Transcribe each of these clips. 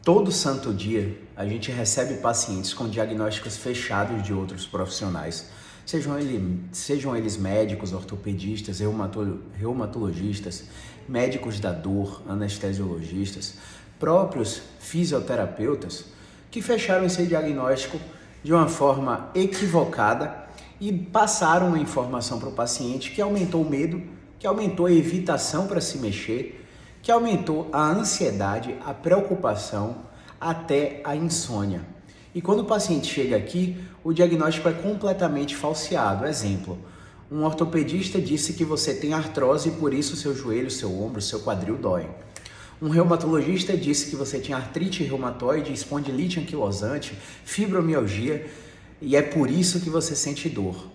Todo santo dia a gente recebe pacientes com diagnósticos fechados de outros profissionais, sejam eles médicos, ortopedistas, reumatologistas, médicos da dor, anestesiologistas, próprios fisioterapeutas, que fecharam esse diagnóstico de uma forma equivocada e passaram uma informação para o paciente que aumentou o medo, que aumentou a evitação para se mexer, que aumentou a ansiedade, a preocupação, até a insônia. E quando o paciente chega aqui, o diagnóstico é completamente falseado. Exemplo, um ortopedista disse que você tem artrose e por isso seu joelho, seu ombro, seu quadril doem. Um reumatologista disse que você tinha artrite reumatoide, espondilite anquilosante, fibromialgia e é por isso que você sente dor.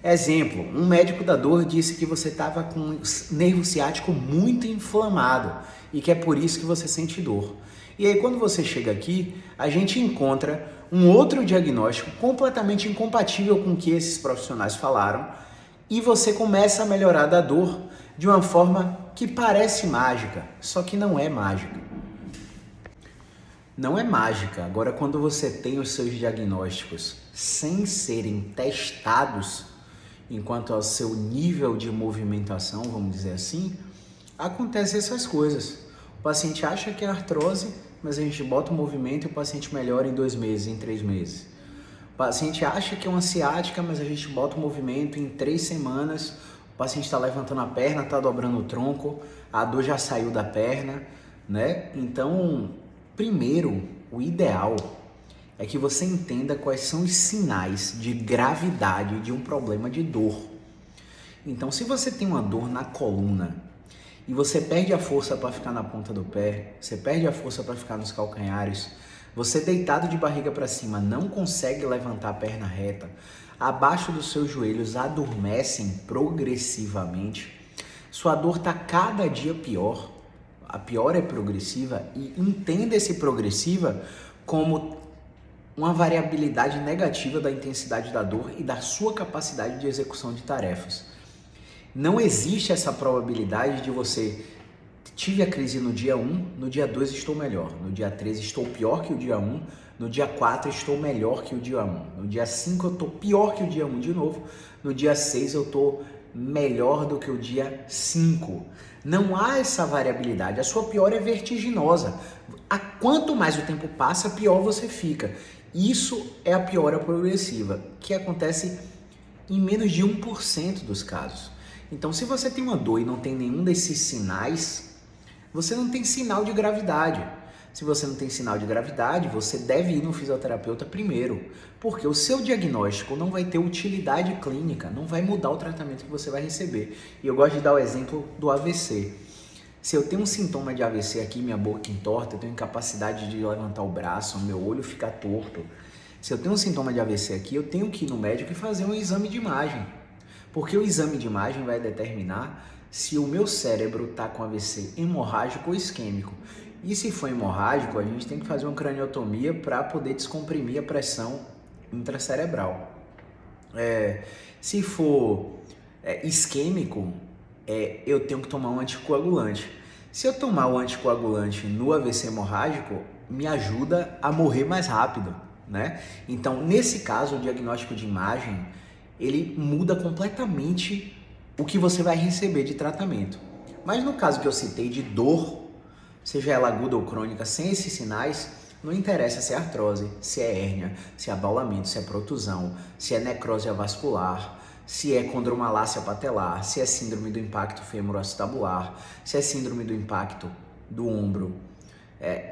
Exemplo, um médico da dor disse que você estava com o nervo ciático muito inflamado e que é por isso que você sente dor. E aí quando você chega aqui, a gente encontra um outro diagnóstico completamente incompatível com o que esses profissionais falaram e você começa a melhorar da dor de uma forma que parece mágica, só que não é mágica. Não é mágica. Agora, quando você tem os seus diagnósticos sem serem testados, enquanto ao seu nível de movimentação, vamos dizer assim, acontecem essas coisas. O paciente acha que é artrose, mas a gente bota o movimento e o paciente melhora em 2 meses, em 3 meses. O paciente acha que é uma ciática, mas a gente bota o movimento em 3 semanas, o paciente está levantando a perna, está dobrando o tronco, a dor já saiu da perna, né? Então, primeiro, o ideal é que você entenda quais são os sinais de gravidade de um problema de dor. Então, se você tem uma dor na coluna e você perde a força para ficar na ponta do pé, você perde a força para ficar nos calcanhares, você deitado de barriga para cima não consegue levantar a perna reta, abaixo dos seus joelhos adormecem progressivamente, sua dor está cada dia pior, a pior é progressiva e entenda esse progressiva como uma variabilidade negativa da intensidade da dor e da sua capacidade de execução de tarefas. Não existe essa probabilidade de você tive a crise no dia 1, no dia 2 estou melhor, no dia 3 estou pior que o dia 1, no dia 4 estou melhor que o dia 1, no dia 5 eu estou pior que o dia 1 de novo, no dia 6 eu estou melhor do que o dia 5. Não há essa variabilidade, a sua piora é vertiginosa. Quanto mais o tempo passa, pior você fica. Isso é a piora progressiva, que acontece em menos de 1% dos casos. Então, se você tem uma dor e não tem nenhum desses sinais, você não tem sinal de gravidade. Se você não tem sinal de gravidade, você deve ir no fisioterapeuta primeiro, porque o seu diagnóstico não vai ter utilidade clínica, não vai mudar o tratamento que você vai receber. E eu gosto de dar o exemplo do AVC. Se eu tenho um sintoma de AVC aqui, minha boca entorta, eu tenho incapacidade de levantar o braço, meu olho fica torto. Se eu tenho um sintoma de AVC aqui, eu tenho que ir no médico e fazer um exame de imagem. Porque o exame de imagem vai determinar se o meu cérebro está com AVC hemorrágico ou isquêmico. E se for hemorrágico, a gente tem que fazer uma craniotomia para poder descomprimir a pressão intracerebral. Se for isquêmico, eu tenho que tomar um anticoagulante. Se eu tomar o anticoagulante no AVC hemorrágico, me ajuda a morrer mais rápido, né? Então, nesse caso, o diagnóstico de imagem, ele muda completamente o que você vai receber de tratamento. Mas no caso que eu citei de dor, seja ela aguda ou crônica, sem esses sinais, não interessa se é artrose, se é hérnia, se é abaulamento, se é protusão, se é necrose avascular, se é condromalácia patelar, se é síndrome do impacto femoroacetabular, se é síndrome do impacto do ombro,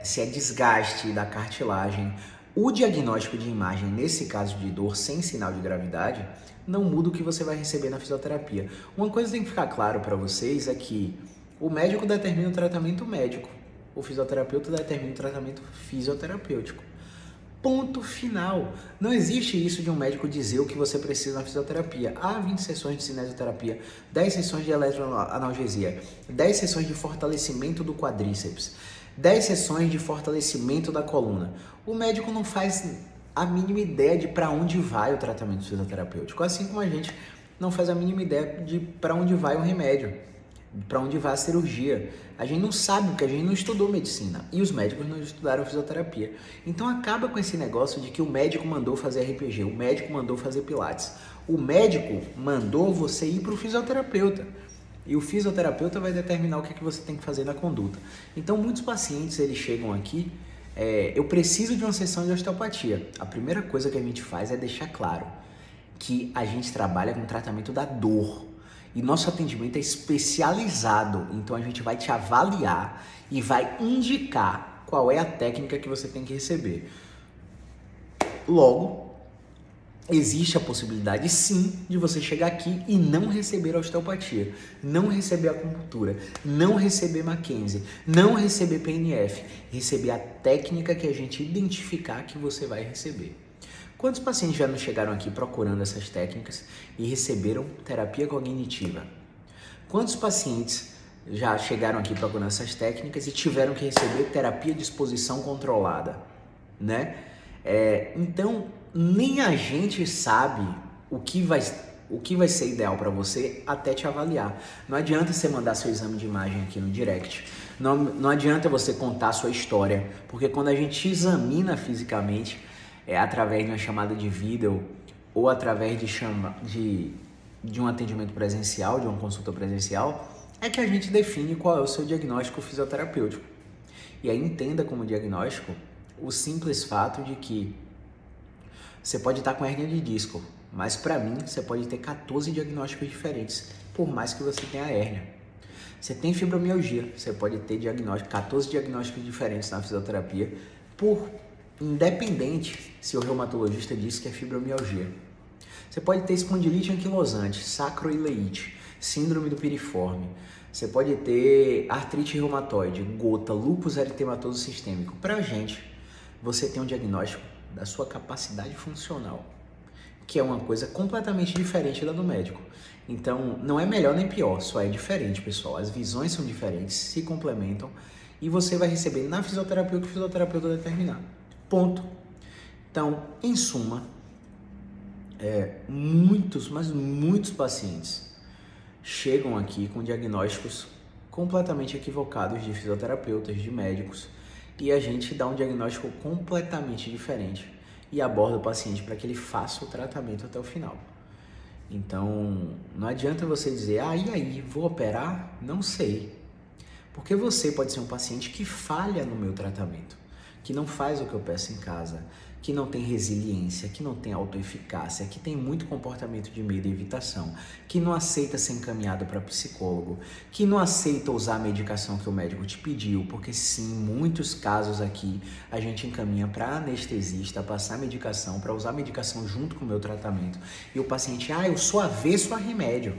se é desgaste da cartilagem. O diagnóstico de imagem, nesse caso de dor sem sinal de gravidade, não muda o que você vai receber na fisioterapia. Uma coisa que tem que ficar claro para vocês é que o médico determina o tratamento médico, o fisioterapeuta determina o tratamento fisioterapêutico. Ponto final. Não existe isso de um médico dizer o que você precisa na fisioterapia. 20 sessões de cinesioterapia, 10 sessões de eletroanalgesia, 10 sessões de fortalecimento do quadríceps, 10 sessões de fortalecimento da coluna. O médico não faz a mínima ideia de para onde vai o tratamento fisioterapêutico, assim como a gente não faz a mínima ideia de para onde vai o remédio. para onde vai a cirurgia. A gente não sabe porque a gente não estudou medicina e os médicos não estudaram fisioterapia. Então acaba com esse negócio de que o médico mandou fazer RPG, o médico mandou fazer pilates. O médico mandou você ir para o fisioterapeuta. E o fisioterapeuta vai determinar o que é que você tem que fazer na conduta. Então muitos pacientes eles chegam aqui, eu preciso de uma sessão de osteopatia. A primeira coisa que a gente faz é deixar claro que a gente trabalha com tratamento da dor. E nosso atendimento é especializado, então a gente vai te avaliar e vai indicar qual é a técnica que você tem que receber. Logo, existe a possibilidade sim de você chegar aqui e não receber a osteopatia, não receber a acupuntura, não receber Mackenzie, não receber PNF, receber a técnica que a gente identificar que você vai receber. Quantos pacientes já não chegaram aqui procurando essas técnicas e receberam terapia cognitiva? Quantos pacientes já chegaram aqui procurando essas técnicas e tiveram que receber terapia de exposição controlada, né? Então, nem a gente sabe o que vai ser ideal para você até te avaliar. Não adianta você mandar seu exame de imagem aqui no direct. Não adianta você contar a sua história, porque quando a gente te examina fisicamente, através de uma chamada de vídeo ou através de um atendimento presencial, de uma consulta presencial, é que a gente define qual é o seu diagnóstico fisioterapêutico. E aí entenda como diagnóstico o simples fato de que você pode estar com hernia de disco, mas para mim você pode ter 14 diagnósticos diferentes, por mais que você tenha hérnia. Você tem fibromialgia, você pode ter 14 diagnósticos diferentes na fisioterapia, independente se o reumatologista disse que é fibromialgia. Você pode ter espondilite anquilosante, sacroileite, síndrome do piriforme. Você pode ter artrite reumatoide, gota, lúpus eritematoso sistêmico. Pra gente, você tem um diagnóstico da sua capacidade funcional, que é uma coisa completamente diferente da do médico. Então, não é melhor nem pior, só é diferente, pessoal. As visões são diferentes, se complementam e você vai receber na fisioterapia o que o fisioterapeuta determinar. Ponto. Então, em suma, muitos pacientes chegam aqui com diagnósticos completamente equivocados de fisioterapeutas, de médicos, e a gente dá um diagnóstico completamente diferente e aborda o paciente para que ele faça o tratamento até o final. Então, não adianta você dizer, e aí, vou operar? Não sei. Porque você pode ser um paciente que falha no meu tratamento, que não faz o que eu peço em casa, que não tem resiliência, que não tem autoeficácia, que tem muito comportamento de medo e evitação, que não aceita ser encaminhado para psicólogo, que não aceita usar a medicação que o médico te pediu, porque sim, em muitos casos aqui a gente encaminha para anestesista, passar medicação, para usar medicação junto com o meu tratamento, e o paciente, eu sou avesso a remédio.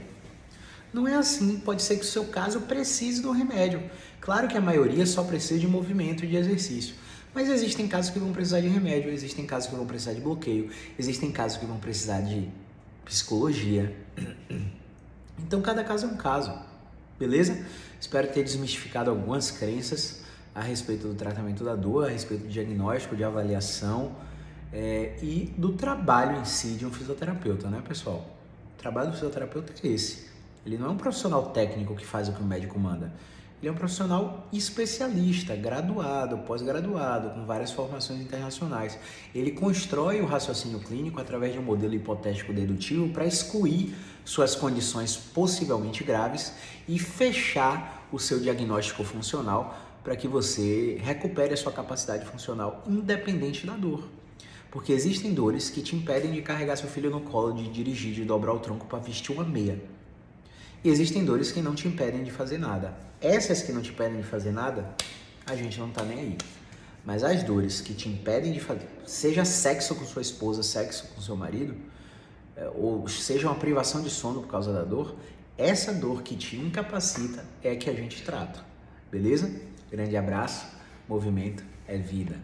Não é assim, pode ser que o seu caso precise do remédio. Claro que a maioria só precisa de movimento e de exercício. Mas existem casos que vão precisar de remédio, existem casos que vão precisar de bloqueio, existem casos que vão precisar de psicologia. Então, cada caso é um caso, beleza? Espero ter desmistificado algumas crenças a respeito do tratamento da dor, a respeito do diagnóstico, de avaliação e do trabalho em si de um fisioterapeuta, né, pessoal? O trabalho do fisioterapeuta é esse. Ele não é um profissional técnico que faz o que o médico manda. Ele é um profissional especialista, graduado, pós-graduado, com várias formações internacionais. Ele constrói o raciocínio clínico através de um modelo hipotético dedutivo para excluir suas condições possivelmente graves e fechar o seu diagnóstico funcional para que você recupere a sua capacidade funcional independente da dor. Porque existem dores que te impedem de carregar seu filho no colo, de dirigir, de dobrar o tronco para vestir uma meia. E existem dores que não te impedem de fazer nada. Essas que não te impedem de fazer nada, a gente não tá nem aí. Mas as dores que te impedem de fazer, seja sexo com sua esposa, sexo com seu marido, ou seja uma privação de sono por causa da dor, essa dor que te incapacita é a que a gente trata. Beleza? Grande abraço. Movimento é vida.